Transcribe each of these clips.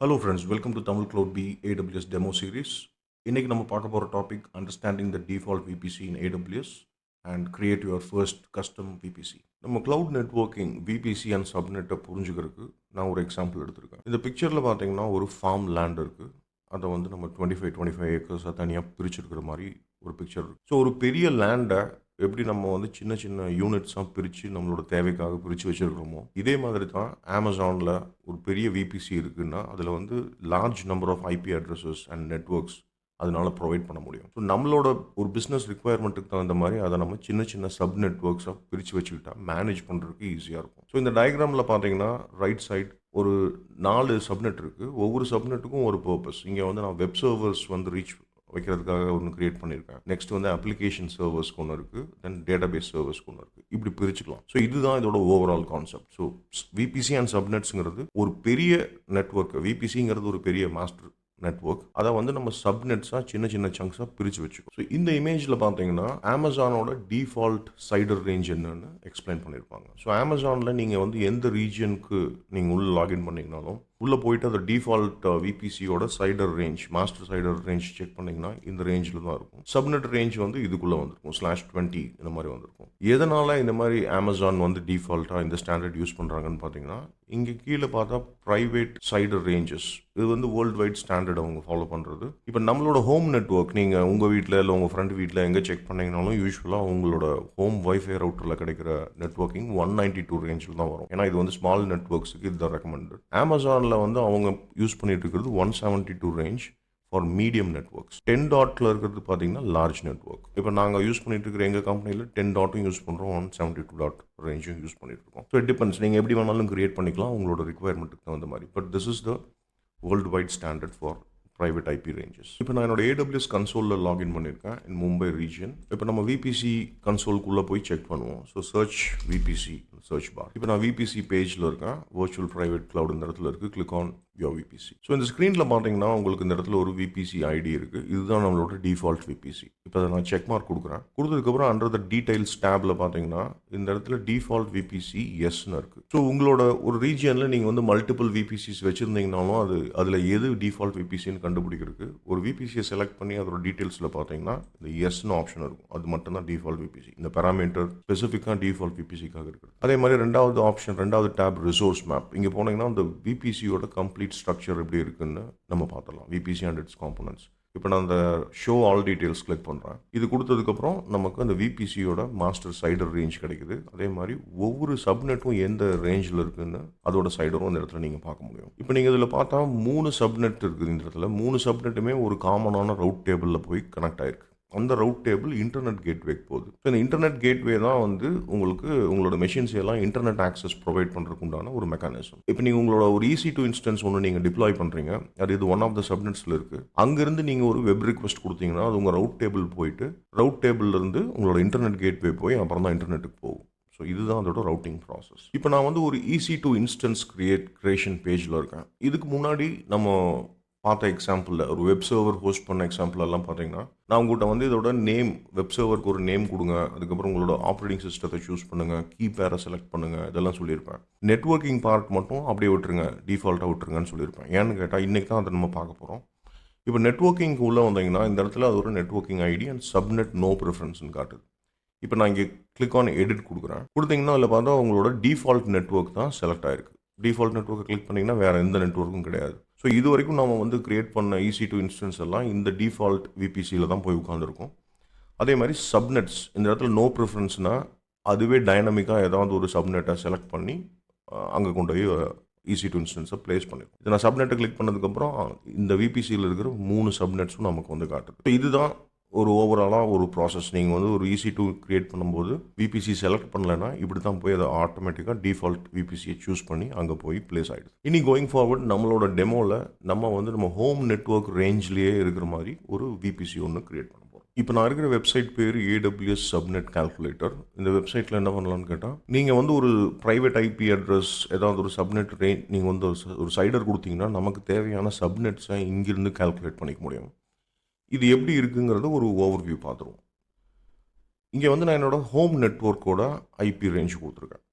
Hello friends, welcome to Tamil Cloud B AWS demo series. இன்னைக்கு நம்ம பார்க்க போகிற topic understanding the default VBC in AWS and create your first custom VBC. நம்ம cloud networking VBC and சப்நெட்டை புரிஞ்சுக்கிறதுக்கு நான் ஒரு example எடுத்திருக்கேன். இந்த பிக்சரில் பார்த்தீங்கன்னா ஒரு ஃபார்ம் லேண்ட் இருக்குது. அதை வந்து நம்ம 25 ஏக்கர்ஸாக தனியாக பிரிச்சிருக்கிற மாதிரி ஒரு பிக்சர் இருக்குது. ஸோ ஒரு பெரிய லேண்டை எப்படி நம்ம வந்து சின்ன சின்ன யூனிட்ஸாக பிரித்து நம்மளோட தேவைக்காக பிரித்து வச்சுருக்கிறோமோ இதே மாதிரி தான் அமேசானில் ஒரு பெரிய விபிசி இருக்குன்னா அதில் வந்து large number of IP addresses and networks அதனால ப்ரொவைட் பண்ண முடியும். ஸோ நம்மளோட ஒரு பிஸ்னஸ் ரிக்குவயர்மெண்ட்டுக்கு தகுந்த மாதிரி அதை நம்ம சின்ன சின்ன சப் நெட்வொர்க்ஸாக பிரித்து வச்சுக்கிட்டா மேனேஜ் பண்ணுறதுக்கு ஈஸியாக இருக்கும். ஸோ இந்த டயக்ராமில் பார்த்தீங்கன்னா ரைட் சைட் ஒரு 4 சப்நெட் இருக்குது. ஒவ்வொரு சப்நெட்டுக்கும் ஒரு பர்பஸ். இங்கே வந்து நான் வெப் சர்வர்ஸ் வந்து ரீச் வைக்கிறதுக்காக ஒன்று கிரியேட் பண்ணியிருக்கேன். நெக்ஸ்ட் வந்து அப்ளிகேஷன் சர்வர்ஸ்க்கு ஒன்று இருக்குது, தென் டேட்டாபேஸ் சர்வர்ஸ்க்கு ஒன்று இருக்குது. இப்படி பிரிச்சுக்கலாம். ஸோ இதுதான் இதோட overall concept. So VPC and சப்நெட்ஸுங்கிறது ஒரு பெரிய நெட்வொர்க். விபிசிங்கிறது ஒரு பெரிய மாஸ்டர் நெட்வொர்க். அதை வந்து நம்ம சப்நெட்ஸாக சின்ன சின்ன சங்க்ஸாக பிரித்து வச்சுக்கோம். ஸோ இந்த இமேஜில் பார்த்தீங்கன்னா அமேசானோட டிஃபால்ட் சைடர் ரேஞ்ச் என்னன்னு எக்ஸ்பிளைன் பண்ணியிருப்பாங்க. ஸோ அமேசானில் நீங்கள் வந்து எந்த ரீஜனுக்கு நீங்கள் உள்ள லாகின் பண்ணிங்கனாலும் உள்ளே போயிட்டு அந்த டிஃபால்ட் விபிசியோட CIDR range master CIDR range check பண்ணிங்கன்னா இந்த ரேஞ்சில் தான் இருக்கும். சப்நெட் ரேஞ்ச் வந்து இதுக்குள்ளே வந்திருக்கும் /20 இந்த மாதிரி வந்திருக்கும். எதனால் இந்த மாதிரி அமேசான் வந்து டிஃபால்ட்டாக இந்த ஸ்டாண்டர்ட் யூஸ் பண்ணுறாங்கன்னு பார்த்தீங்கன்னா இங்கே கீழே பார்த்தா ப்ரைவேட் சைடர் ரேஞ்சஸ் இது வந்து வேர்ல்டு வைட் ஸ்டாண்டர்ட் அவங்க ஃபாலோ பண்ணுறது. இப்போ நம்மளோட ஹோம் நெட்வொர்க் நீங்கள் உங்கள் வீட்டில் இல்லை உங்கள் ஃப்ரெண்ட் வீட்டில் எங்கே செக் பண்ணிங்கனாலும் யூஸ்வலாக உங்களோட ஹோம் வைஃபை ரவுட்டரில் கிடைக்கிற நெட்வொர்க்கிங் 192 ரேஞ்சில் தான் வரும். ஏன்னா இது வந்து ஸ்மால் நெட்வொர்க்ஸுக்கு இதுதான் ரெக்கமெண்டட். அமேசானில் வந்து அவங்க யூஸ் பண்ணிட்டு இருக்கிறது 172 ரேஞ்ச் ஃபார் மீடியம் நெட்வொர்க்ஸ். 10 டாட்டில் இருக்கிறது பார்த்தீங்கன்னா லார்ஜ் நெட்வொர்க். இப்போ நாங்கள் யூஸ் பண்ணிட்டு இருக்கிற எங்கள் கம்பெனியில் 10 டாட்டும் யூஸ் பண்ணுறோம், 172 டாட் ரேஞ்சும் யூஸ் பண்ணிட்டு இருக்கோம். So it depends. நீங்கள் எப்படி வேணாலும் கிரியேட் பண்ணிக்கலாம் உங்களோட ரிக்குவயர்மெண்ட்டுக்கு தகுந்த மாதிரி. But this is the world wide standard for private IP ranges. இப்போ நான் என்னோட AWS கன்சோலில் லாகின் பண்ணியிருக்கேன் இன் மும்பை ரீஜன். இப்போ நம்ம விபிசி கன்சோலுக்குள்ளே போய் செக் பண்ணுவோம். So search VPC search bar. இப்போ நான் விபிசி பேஜில் இருக்கேன். வர்ச்சுவல் ப்ரைவேட் கிளவுட் இந்த இடத்துல இருக்குது. Click on your VBC. So இந்த ஸ்க்ரீனில் பார்த்தீங்கன்னா உங்களுக்கு இந்த இடத்துல ஒரு விபிசி ஐடி இருக்குது. இதுதான் நம்மளோட டிஃபால்ட் விபிசி. இப்போ அதை நான் செக் மார்க் கொடுக்குறேன். கொடுத்ததுக்கப்புறம் அண்டர் த டீடைல்ஸ் டேபில் பார்த்தீங்கன்னா இந்த இடத்துல டிஃபால்ட் விபிசி எஸ்ன்னு இருக்குது. ஸோ உங்களோட ஒரு ரீஜியனில் நீங்கள் வந்து மல்டிபிள் விபிசிஸ் வச்சுருந்தீங்கனாலும் அதில் எது டிஃபால்ட் விபிசின்னு கண்டுபிடிக்கிறதுக்கு ஒரு விபிசியை செலக்ட் பண்ணி அதோட டீடைல்ஸில் பார்த்தீங்கன்னா இந்த எஸ்ன்னு ஆப்ஷன் இருக்கும். அது மட்டும் தான் டிஃபால்ட் விபிசி. இந்த பேராமீட்டர் ஸ்பெசிஃபிக்காக டிஃபால்ட் விபிசிக்காக இருக்குது. அதே மாதிரி ரெண்டாவது ஆப்ஷன், ரெண்டாவது டேப் ரிசோர்ஸ் மேப். இங்கே போனீங்கன்னா அந்த விபிசியோட கம்ப்ளீட் ஸ்ட்ரக்சர் எப்படி இருக்குன்னு நம்ம பார்த்துடலாம். VBC and it's components. இப்போ நான் அந்த ஷோ ஆல் டீடைல்ஸ் கிளிக் பண்ணுறேன். இது கொடுத்ததுக்கப்புறம் நமக்கு அந்த விபிசியோட மாஸ்டர் சைடர் ரேஞ்ச் கிடைக்குது. அதே மாதிரி ஒவ்வொரு சப்நெட்டும் எந்த ரேஞ்சில் இருக்குன்னு அதோட சைடரும் இந்த இடத்துல நீங்கள் பார்க்க முடியும். இப்போ நீங்கள் இதில் பார்த்தா 3 சப்நெட் இருக்குது. இந்த இடத்துல 3 சப்நெட்டுமே ஒரு காமனான ரவுட் டேபிளில் போய் கனெக்ட் ஆயிருக்கு. அந்த ரவுட் டேபிள் இன்டர்நெட் கேட்வேக்கு போகுது. ஸோ இந்த இன்டர்நெட் கேட்வே தான் வந்து உங்களுக்கு உங்களோட மெஷின்ஸ் எல்லாம் இன்டர்நெட் ஆக்சஸ் ப்ரொவைட் பண்ணுறதுக்கு உண்டான ஒரு மெக்கானிசம். இப்போ நீங்கள் உங்களோட ஒரு EC2 இன்ஸ்டன்ஸ் ஒன்று நீங்கள் டிப்ளாய் பண்ணுறீங்க. அது இது ஒன் ஆஃப் த சப்நெட்ஸில் இருக்குது. அங்கேருந்து நீங்கள் ஒரு வெப் ரிக்வெஸ்ட் கொடுத்தீங்கன்னா அது உங்கள் ரவுட் டேபிள் போயிட்டு ரவுட் டேபிள்லேருந்து உங்களோட இன்டர்நெட் கேட்வே போய் அப்புறம் தான் இன்டர்நெட்டுக்கு போகும். ஸோ இதுதான் அதோட ரவுட்டிங் ப்ராசஸ். இப்போ நான் வந்து ஒரு EC2 இன்ஸ்டன்ஸ் கிரியேஷன் பேஜில் இருக்கேன். இதுக்கு முன்னாடி நம்ம பார்த்த எக்ஸாம்பிளில் ஒரு வெப் சர்வர் ஹோஸ்ட் பண்ண எக்ஸாம்பிள் எல்லாம் பார்த்தீங்கன்னா நான் உங்கள்கிட்ட வந்து இதோட நேம் வெப் சர்வருக்கு ஒரு நேம் கொடுங்க, அதுக்கப்புறம் உங்களோட ஆப்ரேட்டிங் சிஸ்டத்தை சூஸ் பண்ணுங்கள், கீ பேரை செலக்ட் பண்ணுங்கள், இதெல்லாம் சொல்லியிருப்பேன். நெட்வொர்க்கிங் பார்ட் மட்டும் அப்படியே விட்டுருங்க, டிஃபால்ட்டாக விட்டுருங்கன்னு சொல்லியிருப்பேன். ஏன்னு கேட்டால் இன்றைக்கி தான் அதை நம்ம பார்க்க போகிறோம். இப்போ நெட்வொர்க்கிங்க்கு உள்ளே வந்தீங்கன்னா இந்த இடத்துல அது ஒரு networking ID and subnet no ப்ரிஃபரன்ஸ்னு காட்டுது. இப்போ நான் இங்கே கிளிக் ஆன் எடிட் கொடுக்குறேன். கொடுத்தீங்கன்னா அதில் பார்த்தா உங்களோட டிஃபால்ட் நெட்வொர்க் தான் செலக்ட் ஆயிருக்கு. டிஃபால்ட் நெட்வொர்க்கை கிளிக் பண்ணிங்கன்னா வேறு எந்த நெட்வொர்க்கும் கிடையாது. ஸோ இது வரைக்கும் நம்ம வந்து கிரியேட் பண்ண EC2 இன்ஸ்டன்ஸ் எல்லாம் இந்த டிஃபால்ட் விபிசியில் தான் போய் உட்காந்துருக்கும். அதே மாதிரி சப்நெட்ஸ் இந்த இடத்துல நோ ப்ரிஃபரன்ஸ்னால் அதுவே டைனமிக்காக ஏதாவது ஒரு சப்நெட்டை செலக்ட் பண்ணி அங்கே கொண்டு போய் EC2 இன்ஸ்டன்ஸை ப்ளேஸ் பண்ணிடும். இது நான் சப்நெட்டை கிளிக் பண்ணதுக்கப்புறம் இந்த விபிசியில் இருக்கிற 3 சப்நெட்ஸும் நமக்கு வந்து காட்டுது. ஸோ இதுதான் ஒரு ஓவராலாக ஒரு ப்ராசஸ். நீங்கள் வந்து ஒரு EC2 கிரியேட் பண்ணும்போது விபிசி செலக்ட் பண்ணலைன்னா இப்படி தான் போய் அதை ஆட்டோமேட்டிக்காக டிஃபால்ட் விபிசியை சூஸ் பண்ணி அங்கே போய் பிளேஸ் ஆகிடுது. இனி கோயிங் ஃபார்வர்ட் நம்மளோட டெமோவில் நம்ம ஹோம் நெட்வொர்க் ரேஞ்ச்லேயே இருக்கிற மாதிரி ஒரு விபிசி ஒன்று கிரியேட் பண்ண போகிறோம். இப்போ நான் இருக்கிற வெப்சைட் பேர் AWS சப்நெட் கால்குலேட்டர். இந்த வெப்சைட்டில் என்ன பண்ணலான்னு கேட்டால் நீங்கள் வந்து ஒரு ப்ரைவேட் ஐபி அட்ரஸ் ஏதாவது ஒரு சப்நெட் ரேஞ்ச் நீங்கள் வந்து ஒரு சைடர் கொடுத்தீங்கன்னா நமக்கு தேவையான சப்நெட்ஸை இங்கிருந்து கால்குலேட் பண்ணிக்க முடியும். இது எப்படி இருக்குங்கிறத ஒரு ஓவர்வியூ பார்த்துருவோம். இங்கே வந்து நான் என்னோட ஹோம் நெட்வொர்க்கோட ஐபி ரேஞ்ச் கொடுத்துருக்கேன்.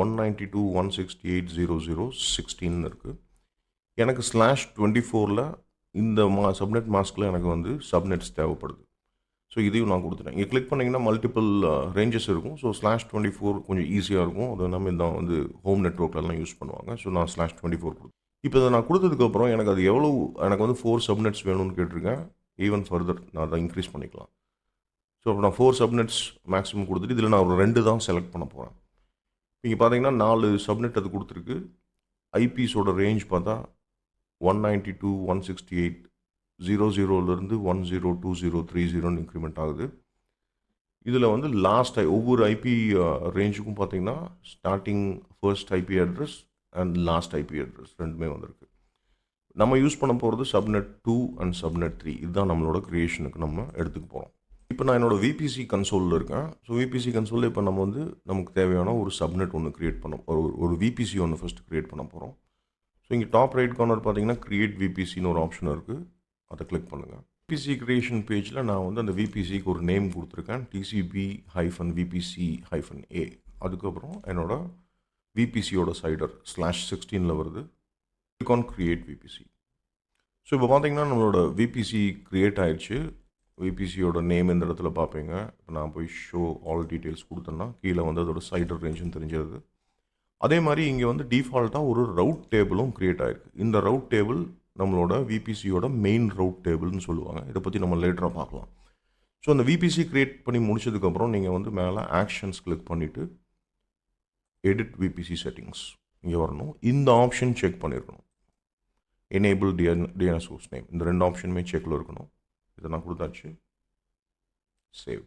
192.168.0.0.16 இருக்குது. எனக்கு /24ல் இந்த சப்நெட் மாஸ்கில் எனக்கு வந்து சப்நெட்ஸ் தேவைப்படுது. ஸோ இதையும் நான் கொடுத்துட்டேன். இங்கே கிளிக் பண்ணிங்கன்னா மல்டிபிள் ரேஞ்சஸ் இருக்கும். ஸோ /24 கொஞ்சம் ஈஸியாக இருக்கும். அது நம்ம இதான் வந்து ஹோம் நெட்ஒர்க்லலாம் யூஸ் பண்ணுவாங்க. ஸோ நான் /24 கொடுத்தேன். இப்போ இதை நான் கொடுத்ததுக்கப்புறம் எனக்கு அது எவ்வளோ, எனக்கு வந்து 4 சப்நெட்ஸ் வேணும்னு கேட்டிருக்கேன். ஈவன் ஃபர்தர் நான் அதை இன்க்ரீஸ் பண்ணிக்கலாம். ஸோ அப்போ நான் 4 சப்நெட்ஸ் மேக்ஸிமம் கொடுத்துட்டு இதில் நான் ஒரு 2 தான் செலக்ட் பண்ண போகிறேன். இங்கே பார்த்தீங்கன்னா 4 சப்நெட் அது கொடுத்துருக்கு. ஐபிஸோட ரேஞ்ச் பார்த்தா 192.168.00லேருந்து 102030 இன்க்ரிமெண்ட் ஆகுது. இதில் வந்து லாஸ்ட் ஒவ்வொரு ஐபி ரேஞ்சுக்கும் பார்த்தீங்கன்னா starting first IP address and last IP address ரெண்டுமே வந்திருக்கு. நம்ம யூஸ் பண்ண போகிறது சப்நெட் 2 அண்ட் சப்நெட் 3. இதுதான் நம்மளோட க்ரியேஷனுக்கு நம்ம எடுத்துக்க போகிறோம். இப்போ நான் என்னோடய விபிசி கன்சோலில் இருக்கேன். ஸோ விபிசி கன்சோலில் இப்போ நம்ம வந்து நமக்கு தேவையான ஒரு சப்நெட் ஒன்று க்ரியேட் பண்ணோம். ஒரு விபிசி ஒன்று ஃபஸ்ட்டு க்ரியேட் பண்ண போகிறோம். ஸோ இங்கே டாப் ரைட் கார்னர் பார்த்தீங்கன்னா கிரியேட் விபிசின்னு ஒரு ஆப்ஷன் இருக்குது. அதை கிளிக் பண்ணுங்கள். விபிசி கிரியேஷன் பேஜில் நான் வந்து அந்த விபிசிக்கு ஒரு நேம் கொடுத்துருக்கேன், TCB-VPC-A. அதுக்கப்புறம் என்னோட விபிசியோட சைடர் /16 வருது. Click on create VBC. So இப்போ பார்த்தீங்கன்னா நம்மளோட விபிசி க்ரியேட் ஆயிடுச்சு. விபிசியோட நேம் இந்த இடத்துல பார்ப்பீங்க. இப்போ நான் போய் ஷோ ஆல் டீட்டெயில்ஸ் கொடுத்தேன்னா கீழே வந்து அதோட சைடர் ரேஞ்சுன்னு தெரிஞ்சிருது. அதே மாதிரி இங்கே வந்து டிஃபால்ட்டாக ஒரு ரவுட் டேபிளும் க்ரியேட் ஆகிருக்கு. இந்த ரவுட் டேபிள் நம்மளோட விபிசியோட மெயின் ரவுட் டேபிள்னு சொல்லுவாங்க. இதை பற்றி நம்ம லேட்டராக பார்க்கலாம். ஸோ அந்த விபிசி க்ரியேட் பண்ணி முடிச்சதுக்கப்புறம் நீங்கள் வந்து மேலே ஆக்ஷன்ஸ் கிளிக் பண்ணிவிட்டு எடிட் விபிசி செட்டிங்ஸ் இங்கே வரணும். இந்த ஆப்ஷன் செக் பண்ணியிருக்கணும். எனேபிள் டிஎன்எஸ் ஹோஸ்ட் நேம், இந்த 2 ஆப்ஷனுமே செக்கில் இருக்கணும். இதை நான் கொடுத்தாச்சு. சேவ்.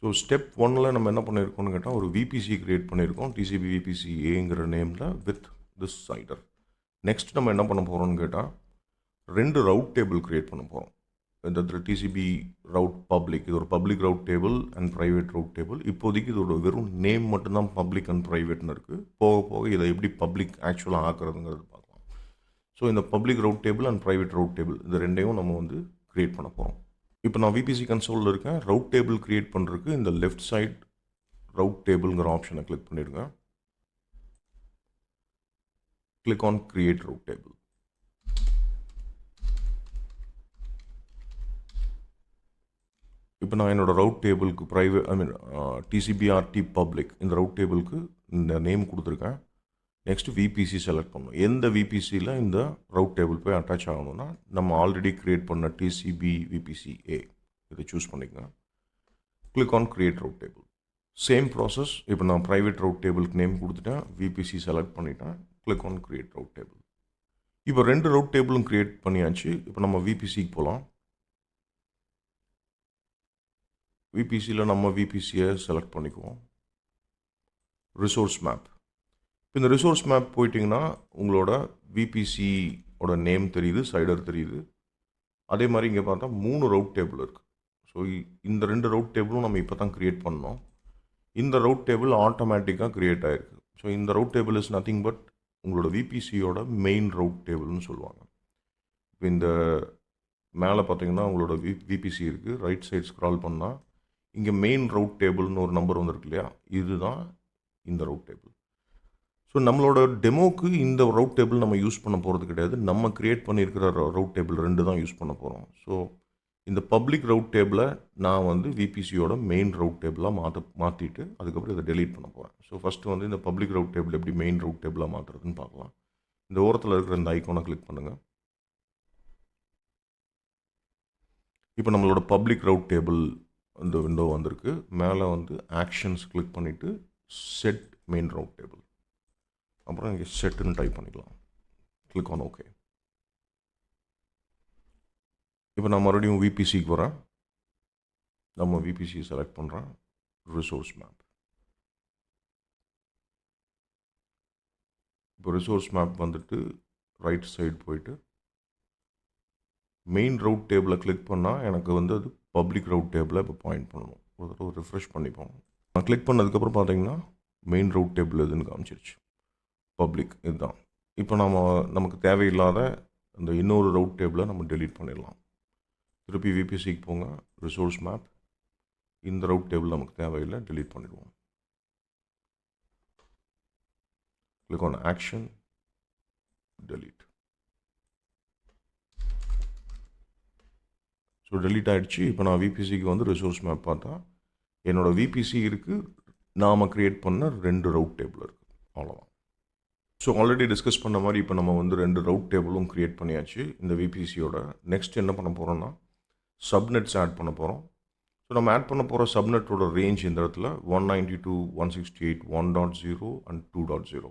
ஸோ ஸ்டெப் 1ல் நம்ம என்ன பண்ணியிருக்கோம்னு கேட்டால் ஒரு விபிசி க்ரியேட் பண்ணியிருக்கோம், TCB-VPC-Aங்கிற நேமில் வித் திஸ் சைடர். நெக்ஸ்ட் நம்ம என்ன பண்ண போகிறோம்னு கேட்டால் 2 ரவுட் டேபிள் க்ரியேட் பண்ண போகிறோம். இந்த டிசிபி ரவுட் பப்ளிக், இது ஒரு public route table and private route table. இப்போதைக்கு இதோட வெறும் நேம் மட்டும்தான் பப்ளிக் அண்ட் ப்ரைவேட்னு இருக்குது. போக போக இதை எப்படி பப்ளிக் ஆக்சுவலாக ஆக்குறதுங்கிறது பார்க்கலாம். ஸோ இந்த public route table and private route table இது ரெண்டையும் நம்ம வந்து க்ரியேட் பண்ண போகிறோம். இப்போ நான் விபிசி கன்சோலில் இருக்கேன். ரவுட் டேபிள் க்ரியேட் பண்ணுறதுக்கு இந்த லெஃப்ட் சைட் ரவுட் டேபிள்ங்கிற ஆப்ஷனை கிளிக் பண்ணிடுங்க. Click on create route table. இப்போ நான் என்னோட ரவுட் டேபிளுக்கு TCB-RT பப்ளிக் இந்த ரவுட் டேபிளுக்கு இந்த நேம் கொடுத்துருக்கேன். நெக்ஸ்ட் விபிசி செலக்ட் பண்ணணும். எந்த விபிசியில் இந்த ரவுட் டேபிள் போய் அட்டாச் ஆகணும்னா நம்ம ஆல்ரெடி க்ரியேட் பண்ண TCB-VPC-A இதை சூஸ் பண்ணிக்கங்க. Click on create route table. Same process. இப்போ நான் ப்ரைவேட் ரவுட் டேபிளுக்கு நேம் கொடுத்துட்டேன், விபிசி செலக்ட் பண்ணிட்டேன். Click on create route table. இப்போ 2 ரவுட் டேபிளும் க்ரியேட் பண்ணியாச்சு. இப்போ நம்ம விபிசிக்கு போகலாம். விபிசியில் நம்ம விபிசியை செலக்ட் பண்ணிக்குவோம். Resource map. இந்த ரிசோர்ஸ் மேப் போயிட்டிங்கன்னா உங்களோட விபிசியோட நேம் தெரியுது, சைடர் தெரியுது. அதே மாதிரி இங்கே பார்த்தா 3 ரவுட் டேபிள் இருக்குது. ஸோ இந்த 2 ரவுட் டேபிளும் நம்ம இப்போ தான் க்ரியேட் பண்ணோம். இந்த ரவுட் டேபிள் ஆட்டோமேட்டிக்காக க்ரியேட் ஆகிருக்கு. ஸோ இந்த route table is nothing but உங்களோட விபிசியோட மெயின் ரவுட் டேபிள்னு சொல்லுவாங்க. இப்போ இந்த மேலே பார்த்தீங்கன்னா உங்களோட விபிசி இருக்குது. ரைட் சைட் ஸ்க்ரால் பண்ணால் இங்கே மெயின் ரவுட் டேபிள்னு ஒரு நம்பர் வந்துருக்கு இல்லையா, இதுதான் இந்த ரவுட் டேபிள். ஸோ நம்மளோட டெமோக்கு இந்த ரவுட் டேபிள் நம்ம யூஸ் பண்ண போகிறது கிடையாது. நம்ம க்ரியேட் பண்ணியிருக்கிற ரவுட் டேபிள் 2 தான் யூஸ் பண்ண போகிறோம். ஸோ இந்த பப்ளிக் ரவுட் டேபிளை நான் வந்து விபிசியோட மெயின் ரவுட் டேபிளாக மாற்றிட்டு அதுக்கப்புறம் இதை டெலீட் பண்ண போகிறேன். ஸோ ஃபஸ்ட்டு வந்து இந்த பப்ளிக் ரவுட் டேபிள் எப்படி மெயின் ரவுட் டேபிளாக மாற்றுறதுன்னு பார்க்கலாம். இந்த ஓரத்தில் இருக்கிற இந்த ஐக்கானை கிளிக் பண்ணுங்கள். இப்போ நம்மளோட பப்ளிக் ரவுட் டேபிள் இந்த விண்டோ வந்திருக்கு. மேலே வந்து ஆக்ஷன்ஸ் கிளிக் பண்ணிவிட்டு செட் மெயின் ரவுட் டேபிள், அப்புறம் இங்கே செட்டுன்னு டைப் பண்ணிக்கலாம். Click on okay. இப்போ நான் மறுபடியும் விபிசிக்கு வரேன். நம்ம விபிசி செலக்ட் பண்ணுறேன். Resource map. இப்போ ரிசோர்ஸ் மேப் வந்துட்டு ரைட் சைடு போயிட்டு மெயின் ரவுட் டேபிளை கிளிக் பண்ணால் எனக்கு வந்து அது பப்ளிக் ரவுட் டேபிளை இப்போ பாயிண்ட் பண்ணணும். ஒரு தடவை ரிஃப்ரெஷ் பண்ணிப்போம். நான் கிளிக் பண்ணதுக்கப்புறம் பார்த்தீங்கன்னா மெயின் ரவுட் டேபிள் எதுன்னு காமிச்சிருச்சு. பப்ளிக் இதுதான். இப்போ நமக்கு தேவையில்லாத இந்த இன்னொரு ரவுட் டேபிளை நம்ம டெலீட் பண்ணிடலாம். திருப்பி விபிசிக்கு போங்க. Resource map. இந்த ரவுட் டேபிள் நமக்கு தேவையில்லை, டெலீட் பண்ணிடுவோம். Click on action, delete. So delete ஆகிடுச்சு. இப்போ நான் விபிசிக்கு வந்து ரிசோர்ஸ் மேப் பார்த்தா என்னோடய விபிசி இருக்குது, நாம் க்ரியேட் பண்ண 2 ரவுட் டேபிள் இருக்குது, அவ்வளோதான். ஸோ ஆல்ரெடி டிஸ்கஸ் பண்ண மாதிரி இப்போ நம்ம வந்து 2 ரவுட் டேபிளும் க்ரியேட் பண்ணியாச்சு இந்த விபிசியோட. நெக்ஸ்ட் என்ன பண்ண போகிறோம்னா சப்நெட்ஸ் ஆட் பண்ண போகிறோம். ஸோ நம்ம ஆட் பண்ண போகிற சப்நெட்டோட ரேஞ்ச் இந்த இடத்துல 192.168 1.0 அண்ட் 2.0.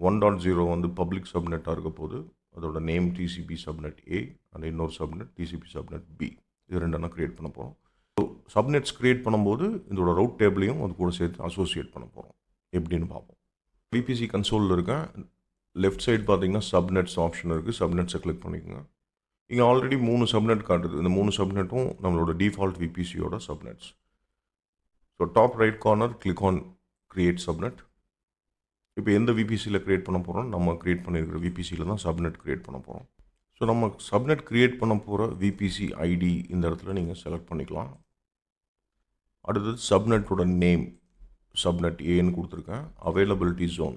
1.0 வந்து பப்ளிக் சப்நெட்டாக இருக்க போது, அதோட name TCB subnet A and இன்னொரு சப்நெட் டிசிபி சப்நெட் பி. இது ரெண்டெல்லாம் க்ரியேட் பண்ண போகிறோம். ஸோ சப்நெட்ஸ் க்ரியேட் பண்ணும்போது இதோட ரவுட் டேபிளையும் அது கூட சேர்த்து அசோசியேட் பண்ண போகிறோம். எப்படின்னு பார்ப்போம். விபிசி கன்சோலில் இருக்கேன். லெஃப்ட் சைடு பார்த்தீங்கன்னா சப்நெட்ஸ் ஆப்ஷன் இருக்குது. சப்நெட்ஸை கிளிக் பண்ணிக்கோங்க. இங்கே ஆல்ரெடி 3 சப்நெட் காட்டுது. இந்த 3 சப்நெட்டும் நம்மளோட டிஃபால்ட் விபிசியோட subnets. So top right corner click on create subnet. இப்போ எந்த விபிசியில் க்ரியேட் பண்ண போகிறோம், நம்ம க்ரியேட் பண்ணியிருக்கிற விபிசியில் தான் சப்நெட் க்ரியேட் பண்ண போகிறோம். ஸோ நம்ம சப்நெட் க்ரியேட் பண்ண போகிற விபிசி ஐடி இந்த இடத்துல நீங்கள் செலக்ட் பண்ணிக்கலாம். அடுத்தது சப்நெட்டோட நேம் சப்நெட் ஏன்னு கொடுத்துருக்கேன். அவைலபிலிட்டி ஜோன்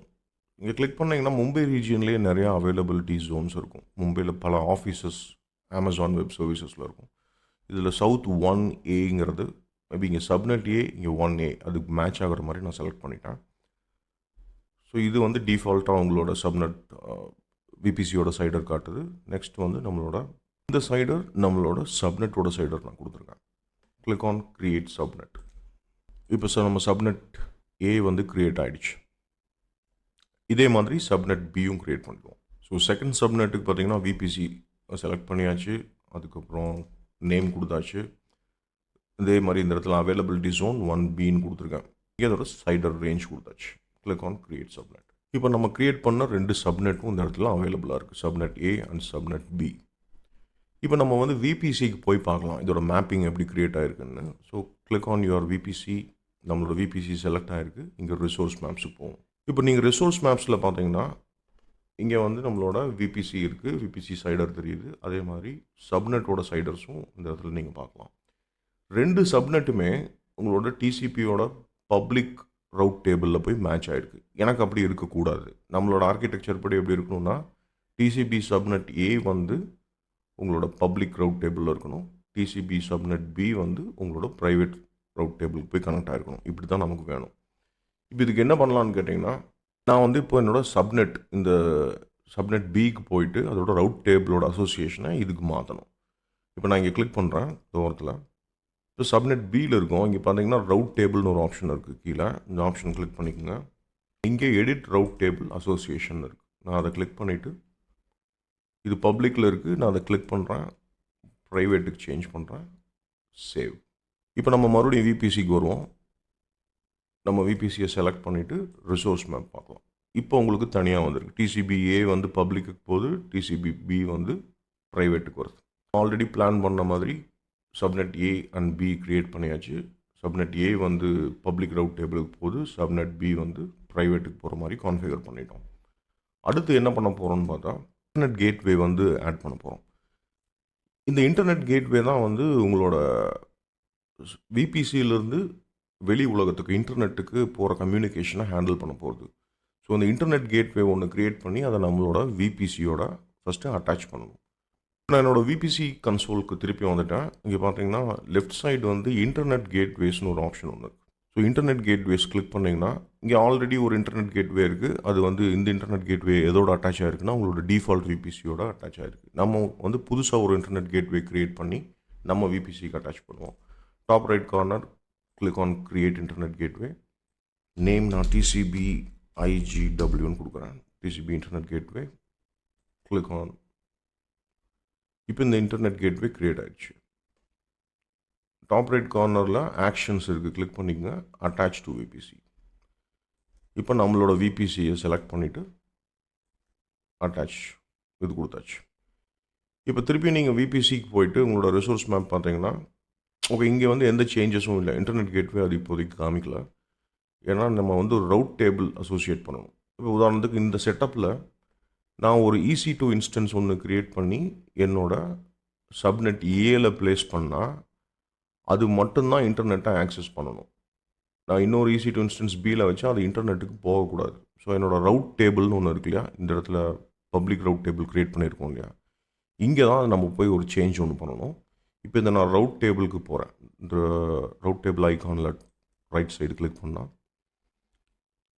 இங்கே கிளிக் பண்ணிங்கன்னா மும்பை ரீஜியன்லேயே நிறையா அவைலபிலிட்டி ஜோன்ஸ் இருக்கும். மும்பையில் பல ஆஃபீஸஸ் அமேசான் வெப் சர்வீசஸில் இருக்கும். இதில் சவுத் 1A மேபி இங்கே சப்நெட் ஏ, இங்கே 1A அதுக்கு மேட்ச் ஆகிற மாதிரி நான் செலக்ட் பண்ணிட்டேன். ஸோ இது வந்து டிஃபால்ட்டாக உங்களோட சப்நெட் விபிசியோட சைடர் காட்டுது. நெக்ஸ்ட் வந்து நம்மளோட இந்த சைடர் நம்மளோட சப்நெட்டோட சைடர் நான் கொடுத்துருக்கேன். Click on create subnet. இப்போ நம்ம சப்நெட் ஏ வந்து க்ரியேட் ஆகிடுச்சு. இதே மாதிரி சப்நெட் பியும் க்ரியேட் பண்ணிக்குவோம். ஸோ செகண்ட் சப்நெட்டுக்கு பார்த்தீங்கன்னா விபிசி செலக்ட் பண்ணியாச்சு. அதுக்கப்புறம் நேம் கொடுத்தாச்சு. இதே மாதிரி இந்த இடத்துல அவைலபிலிட்டி ஜோன் 1Bன்னு கொடுத்துருக்கேன். இங்கே அதோட சைடர் ரேஞ்ச் கொடுத்தாச்சு. Click on create subnet. இப்போ நம்ம க்ரியேட் பண்ண 2 சப்நெட்டும் இந்த இடத்துல அவைலபிளாக இருக்குது. Subnet A and subnet B. இப்போ நம்ம வந்து விபிசிக்கு போய் பார்க்கலாம் இதோட மேப்பிங் எப்படி க்ரியேட் ஆகிருக்குன்னு. So click on your VPC. நம்மளோட விபிசி செலக்ட் ஆகிருக்கு. இங்கே ரிசோர்ஸ் மேப்ஸுக்கு போகும். இப்போ நீங்கள் ரிசோர்ஸ் மேப்ஸில் பார்த்தீங்கன்னா இங்கே வந்து நம்மளோட விபிசி இருக்குது. விபிசி சைடர் தெரியுது. அதே மாதிரி சப்நெட்டோட சைடர்ஸும் இந்த இடத்துல நீங்கள் பார்க்கலாம். 2 சப்நெட்டுமே உங்களோட டிசிபியோட பப்ளிக் ரவுட் டேபிளில் போய் மேட்ச் ஆகிருக்கு. எனக்கு அப்படி இருக்கக்கூடாது. நம்மளோட ஆர்கிடெக்சர் படி எப்படி இருக்கணும்னா டிசிபி சப்நெட் ஏ வந்து உங்களோட பப்ளிக் ரவுட் டேபிளில் இருக்கணும். டிசிபி சப்நெட் பி வந்து உங்களோட ப்ரைவேட் ரவுட் டேபிளுக்கு போய் கனெக்ட் ஆகிருக்கணும். இப்படி தான் நமக்கு வேணும். இப்போ இதுக்கு என்ன பண்ணலான்னு கேட்டிங்கன்னா நான் வந்து இப்போ என்னோடய சப்நெட் இந்த சப்நெட் பிக்கு போயிட்டு அதோட ரவுட் டேபிளோட அசோசியேஷனை இதுக்கு மாற்றணும். இப்போ நான் இங்கே கிளிக் பண்ணுறேன் தூரத்தில். இப்போ சப்நெட் பியில் இருக்கும். இங்கே பார்த்தீங்கன்னா ரவுட் டேபிள்னு ஒரு ஆப்ஷன் இருக்குது கீழே. இந்த ஆப்ஷன் கிளிக் பண்ணிக்கோங்க. இங்கே எடிட் ரவுட் டேபிள் அசோசியேஷன் இருக்குது. நான் அதை கிளிக் பண்ணிவிட்டு இது பப்ளிக்கில் இருக்குது. நான் அதை கிளிக் பண்ணுறேன். ப்ரைவேட்டுக்கு சேஞ்ச் பண்ணுறேன். சேவ். இப்போ நம்ம மறுபடியும் விபிசிக்கு வருவோம். நம்ம விபிசியை செலக்ட் பண்ணிவிட்டு ரிசோர்ஸ் மேப் பார்க்கலாம். இப்போ உங்களுக்கு தனியாக வந்திருக்கு. டிசிபி ஏ வந்து பப்ளிக்கு போகுது, டிசிபி பி வந்து ப்ரைவேட்டுக்கு வருது. ஆல்ரெடி பிளான் பண்ண மாதிரி subnet A and B create பண்ணியாச்சு. சப்நெட் ஏ வந்து பப்ளிக் ரவுட் டேபிளுக்கு போகுது, சப்நெட் பி வந்து ப்ரைவேட்டுக்கு போகிற மாதிரி கான்ஃபிகர் பண்ணிட்டோம். அடுத்து என்ன பண்ண போகிறோம்னு பார்த்தா இன்டர்நெட் கேட்வே வந்து ஆட் பண்ண போகிறோம். இந்த இன்டர்நெட் கேட்வே தான் வந்து உங்களோட விபிசியிலேருந்து வெளி உலகத்துக்கு இன்டர்நெட்டுக்கு போகிற கம்யூனிகேஷனை ஹேண்டில் பண்ண போகுது. ஸோ அந்த இன்டர்நெட் கேட்வே ஒன்று க்ரியேட் பண்ணி அதை நம்மளோட விபிசியோட ஃபஸ்ட்டு அட்டாச் பண்ணணும். நான் என்னோடய விபிசி கன்சோலுக்கு திருப்பி வந்துட்டேன். இங்கே பார்த்தீங்கன்னா லெஃப்ட் சைடு வந்து இன்டர்நெட் கேட்வேஸ்னு ஒரு ஆப்ஷன் ஒன்று இருக்குது. ஸோ இன்டர்நெட் கேட்வேஸ் கிளிக் பண்ணிங்கன்னா இங்கே ஆல்ரெடி ஒரு இன்டர்நெட் கேட்வே இருக்குது. அது வந்து இந்த இன்டர்நெட் கேட்வே எதோட அட்டாச் ஆகிருக்குன்னா உங்களோட டிஃபால்ட் விபிசியோட அட்டாச் ஆகிருக்கு. நம்ம வந்து புதுசாக ஒரு இன்டர்நெட் கேட்வே க்ரியேட் பண்ணி நம்ம விபிசிக்கு அட்டாச் பண்ணுவோம். Top right corner click on create internet gateway. Name நான் டிசிபி ஐஜிடபிள்யூன்னு கொடுக்குறேன். TCB internet gateway. Click on. இப்போ இந்த இன்டர்நெட் கேட்வே க்ரியேட் ஆகிடுச்சு. டாப் ரைட் கார்னரில் ஆக்ஷன்ஸ் இருக்குது. கிளிக் பண்ணிக்கங்க. Attach to VPC. இப்போ நம்மளோட விபிசியை செலக்ட் பண்ணிவிட்டு அட்டாச் இது கொடுத்தாச்சு. இப்போ திருப்பி நீங்கள் விபிசிக்கு போயிட்டு உங்களோட ரிசோர்ஸ் மேப் பார்த்தீங்கன்னா ஓகே இங்கே வந்து எந்த சேஞ்சஸும் இல்லை. இன்டர்நெட் கேட்வே அது இப்போதைக்கு காமிக்கல. ஏன்னா நம்ம வந்து ஒரு ரவுட் டேபிள் அசோசியேட் பண்ணணும். இப்போ உதாரணத்துக்கு இந்த செட்டப்பில் நான் ஒரு EC2 இன்ஸ்டன்ஸ் ஒன்று க்ரியேட் பண்ணி என்னோடய சப்நெட் ஏல ப்ளேஸ் பண்ணால் அது மட்டும்தான் இன்டர்நெட்டை ஆக்சஸ் பண்ணணும். நான் இன்னொரு EC2 இன்ஸ்டன்ஸ் பியில் வச்சா அது இன்டர்நெட்டுக்கு போகக்கூடாது. ஸோ என்னோடய ரவுட் டேபிள்னு ஒன்று இருக்கு இல்லையா, இந்த இடத்துல பப்ளிக் ரவுட் டேபிள் க்ரியேட் பண்ணியிருக்கோம் இல்லையா, இங்கே தான் நம்ம போய் ஒரு சேஞ்ச் ஒன்று பண்ணணும். இப்போ இந்த நான் ரவுட் டேபிளுக்கு போகிறேன். இந்த ரவுட் டேபிள் ஐக்கானில் ரைட் சைடு கிளிக் பண்ணால்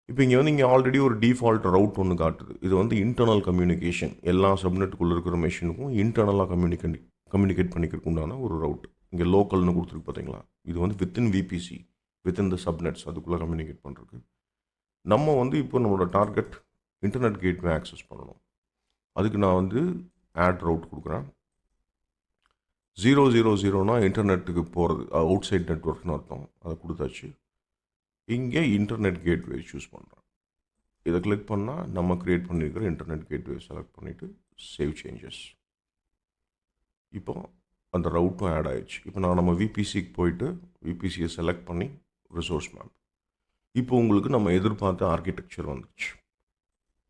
இப்போ இங்கே வந்து இங்கே ஆல்ரெடி ஒரு டிஃபால்ட் ரவுட் ஒன்று காட்டுது. இது வந்து இன்டர்னல் கம்யூனிகேஷன், எல்லா சப்நெட்டுக்குள்ளே இருக்கிற மெஷினுக்கும் இன்டர்னலாக கம்யூனிகேட் பண்ணிக்கிறதுக்கு உண்டான ஒரு ரவுட். இங்கே லோக்கல்னு கொடுத்துருக்கு பார்த்தீங்களா, இது வந்து within VBC, within the subnets அதுக்குள்ளே கம்யூனிகேட் பண்ணுறதுக்கு. நம்ம வந்து இப்போ நம்மளோட டார்கெட் இன்டர்நெட் கேட்வே ஆக்சஸ் பண்ணணும். அதுக்கு நான் வந்து ஆட் ரவுட் கொடுக்குறேன். 000னா இன்டர்நெட்டுக்கு போகிறது, அவுட் சைட் நெட்ஒர்க்னு அர்த்தம். அதை கொடுத்தாச்சு. இங்கே இன்டர்நெட் கேட்வே சூஸ் பண்ணுறேன். இதை கிளிக் பண்ணால் நம்ம க்ரியேட் பண்ணியிருக்கிற இன்டர்நெட் கேட்வே செலக்ட் பண்ணிவிட்டு சேவ் சேஞ்சஸ். இப்போ அந்த ரவுட்டும் ஆட் ஆயிடுச்சு. இப்போ நான் நம்ம விபிசிக்கு போயிட்டு விபிசியை செலக்ட் பண்ணி ரிசோர்ஸ் மேப். இப்போ உங்களுக்கு நம்ம எதிர்பார்த்த ஆர்கிடெக்சர் வந்துடுச்சு.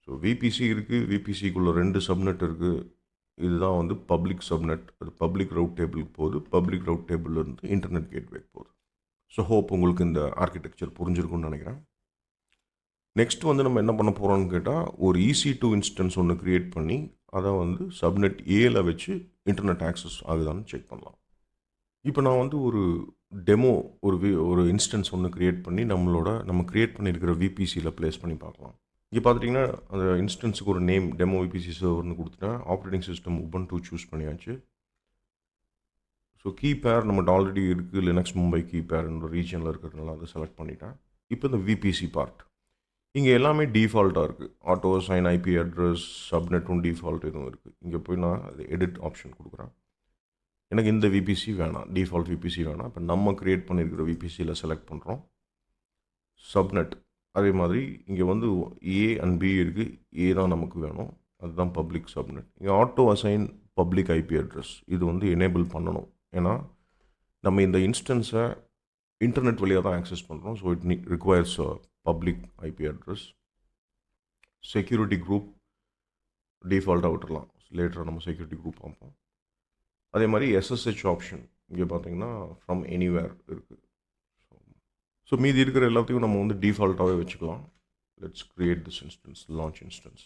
ஸோ விபிசி இருக்குது, விபிசிக்குள்ளே 2 சப்நெட் இருக்குது. இதுதான் வந்து பப்ளிக் சப்நெட், அது பப்ளிக் ரவுட் டேபிளுக்கு போகுது. பப்ளிக் ரவுட் டேபிள்லேருந்து இன்டர்நெட் கேட்வேக்கு போகுது. ஸோ ஹோப் உங்களுக்கு இந்த ஆர்கிடெக்சர் புரிஞ்சிருக்குன்னு நினைக்கிறேன். நெக்ஸ்ட் வந்து நம்ம என்ன பண்ண போகிறோம்னு கேட்டால், ஒரு EC2 இன்ஸ்டன்ஸ் ஒன்று க்ரியேட் பண்ணி அதை வந்து சப்நெட் ஏல வச்சு இன்டர்நெட் ஆக்சஸ் ஆகுதான்னு செக் பண்ணலாம். இப்போ நான் வந்து ஒரு டெமோ ஒரு இன்ஸ்டன்ஸ் ஒன்று க்ரியேட் பண்ணி நம்ம க்ரியேட் பண்ணியிருக்கிற விபிசியில் ப்ளேஸ் பண்ணி பார்க்கலாம். இங்கே பார்த்துட்டிங்கன்னா அந்த இன்ஸ்டன்ஸுக்கு ஒரு நேம் டெமோ விபிசி சர்வர்னு கொடுத்துட்டேன். ஆப்ரேட்டிங் சிஸ்டம் உபுண்டு சூஸ் பண்ணியாச்சு. ஸோ கீ பேர் நம்மகிட்ட ஆல்ரெடி இருக்குது, லினக்ஸ் மும்பை கீ பேர்ன்ற ரீஜனில் இருக்கிறதுனால அதை செலக்ட் பண்ணிட்டேன். இப்போ இந்த விபிசி பார்ட் இங்கே எல்லாமே டிஃபால்ட்டாக இருக்குது. ஆட்டோ சைன், ஐபி அட்ரஸ், சப்நெட்டும் டிஃபால்ட் எதுவும் இருக்குது. இங்கே போய் நான் அது எடிட் ஆப்ஷன் கொடுக்குறேன். எனக்கு இந்த விபிசி வேணாம், டிஃபால்ட் விபிசி வேணாம். இப்போ நம்ம க்ரியேட் பண்ணியிருக்கிற விபிசியில் செலக்ட் பண்ணுறோம். சப்நெட் அதே மாதிரி இங்கே வந்து ஏ அண்ட் பி இருக்குது. ஏ தான் நமக்கு வேணும், அதுதான் பப்ளிக் சப்நெட். இங்கே auto assign public IP address இது வந்து எனேபிள் பண்ணணும். ஏன்னா நம்ம இந்த இன்ஸ்டன்ஸை இன்டர்நெட் வழியாக தான் ஆக்சஸ் பண்ணுறோம். So it requires public IP address. Security group டிஃபால்ட்டாக விட்டுடலாம், லேட்டராக நம்ம செக்யூரிட்டி குரூப் பார்ப்போம். அதே மாதிரி SSH ஆப்ஷன் இங்கே பார்த்தீங்கன்னா ஃப்ரம் எனிவேர் இருக்குது. ஸோ மீதி இருக்கிற எல்லாத்தையும் நம்ம வந்து டிஃபால்ட்டாகவே வச்சுக்கலாம். Let's create this instance, launch instance.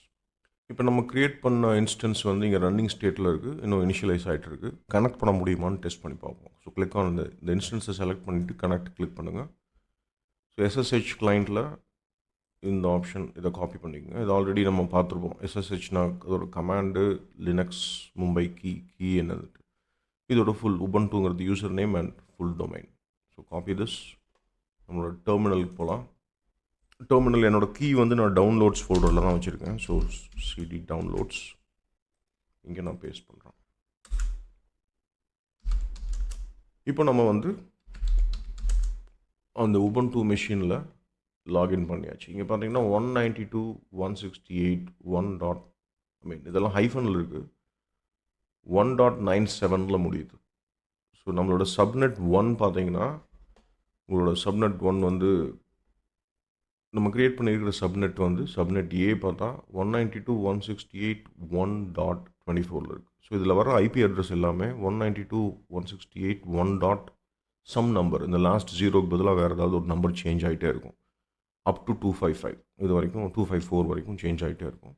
இப்போ நம்ம க்ரியேட் பண்ண இன்ஸ்டன்ஸ் வந்து இங்கே ரன்னிங் ஸ்டேட்டில் இருக்குது, இன்னும் இனிஷியலைஸ் ஆகிட்டு இருக்குது. கனெக்ட் பண்ண முடியுமான்னு டெஸ்ட் பண்ணி பார்ப்போம். ஸோ கிளிக் ஆன் இந்த இன்ஸ்டன்ஸை செலக்ட் பண்ணிவிட்டு கனெக்ட் கிளிக் பண்ணுங்கள். ஸோ SSH கிளைண்ட்டில் இந்த ஆப்ஷன் இதை காப்பி பண்ணிக்கோங்க. இது ஆல்ரெடி நம்ம பார்த்துருப்போம். SSHனா அதோட கமாண்டு லினக்ஸ் மும்பை கீ என்னது, இதோட ஃபுல் உபுண்டுங்கிறது user name and full domain. So copy this, நம்மளோட டெர்மினலுக்கு போகலாம். டெர்மினல் என்னோட கீ வந்து நான் டவுன்லோட்ஸ் ஃபோல்டரில் தான் வச்சுருக்கேன். ஸோ CD டவுன்லோட்ஸ் இங்கே நான் பேஸ்ட் பண்ணுறேன். இப்போ நம்ம வந்து அந்த உபுண்டு மெஷினில் லாகின் பண்ணியாச்சு. இங்கே பார்த்தீங்கன்னா 192.168.1. இதெல்லாம் ஹைஃபனில் இருக்குது, 1.97 முடியுது. ஸோ நம்மளோட சப்நெட் 1 பார்த்தீங்கன்னா, உங்களோட சப்நெட் 1 வந்து நம்ம க்ரியேட் பண்ணியிருக்கிற சப்நெட் வந்து சப்நெட் ஏ பார்த்தா 192.168.1.24 இருக்குது. ஸோ இதில் வர ஐபி அட்ரஸ் எல்லாமே 192.168.1. நம்பர், இந்த லாஸ்ட் ஜீரோக்கு பதிலாக வேறு ஏதாவது ஒரு நம்பர் சேஞ்ச் ஆகிட்டே இருக்கும். அப் டு 255 இது வரைக்கும் 254 வரைக்கும் சேஞ்ச் ஆகிட்டே இருக்கும்.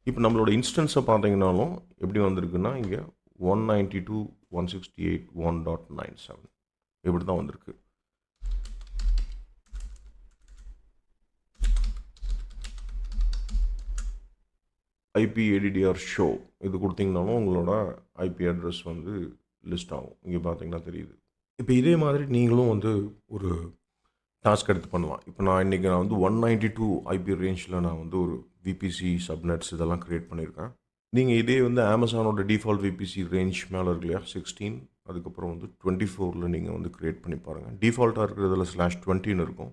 இப்போ நம்மளோட இன்ஸ்டன்ஸை பார்த்தீங்கன்னாலும் எப்படி வந்திருக்குன்னா, இங்கே 192.168.1.97 இப்படி தான் வந்திருக்கு. ஐபி ADDR ஷோ இது கொடுத்தீங்கனாலும் உங்களோட ஐபி அட்ரஸ் வந்து லிஸ்ட் ஆகும். இங்கே பார்த்தீங்கன்னா தெரியுது. இப்போ இதே மாதிரி நீங்களும் வந்து ஒரு டாஸ்க் எடுத்து பண்ணலாம். இப்போ நான் வந்து 192 ஐபி ரேஞ்சில் நான் வந்து ஒரு விபிசி சப்நெட்ஸ் இதெல்லாம் க்ரியேட் பண்ணியிருக்கேன். நீங்கள் இதே வந்து அமேசானோட டிஃபால்ட் விபிசி ரேஞ்ச் மேலே இருக்கு இல்லையா, 16, அதுக்கப்புறம் வந்து 24 நீங்கள் வந்து க்ரியேட் பண்ணி பாருங்கள். டிஃபால்ட்டாக இருக்கிறதுல /20 இருக்கும்.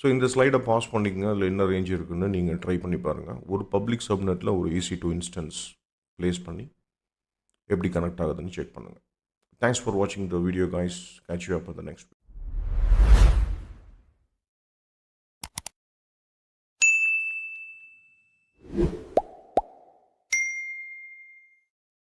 ஸோ இந்த ஸ்லைடை பாஸ் பண்ணிக்கங்க, அதில் என்ன ரேஞ்ச் இருக்குன்னு நீங்கள் ட்ரை பண்ணி பாருங்கள். ஒரு பப்ளிக் சப்நெட்டில் ஒரு EC2 இன்ஸ்டன்ஸ் ப்ளேஸ் பண்ணி எப்படி கனெக்ட் ஆகுதுன்னு செக் பண்ணுங்கள். தேங்க்ஸ் ஃபார் வாட்சிங் the video guys. Catch you up in the next video.